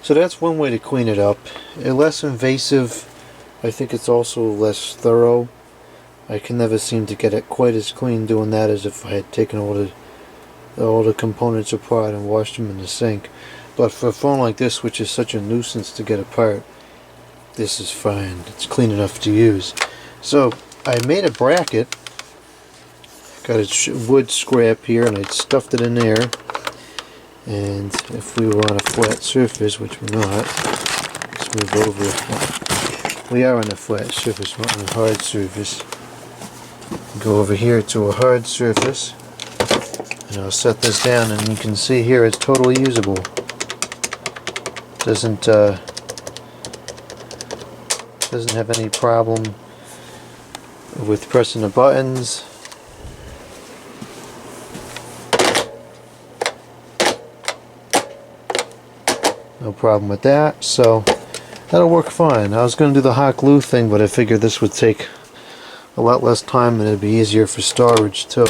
So that's one way to clean it up. Less invasive. I think it's also less thorough. I can never seem to get it quite as clean doing that as if I had taken all the components apart and washed them in the sink. But for a phone like this, which is such a nuisance to get apart, this is fine. It's clean enough to use. So I made a bracket. Got a wood scrap here, and I stuffed it in there. And if we were on a flat surface, which we're not, let's move over. We are on a flat surface, we're on a hard surface. Go over here to a hard surface, and I'll set this down, and you can see here it's totally usable. Doesn't have any problem with pressing the buttons. No problem with that, so that'll work fine. I was going to do the hot glue thing, but I figured this would take a lot less time and it'd be easier for storage too.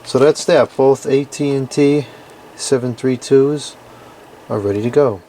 So that's that. Both AT&T 732s are ready to go.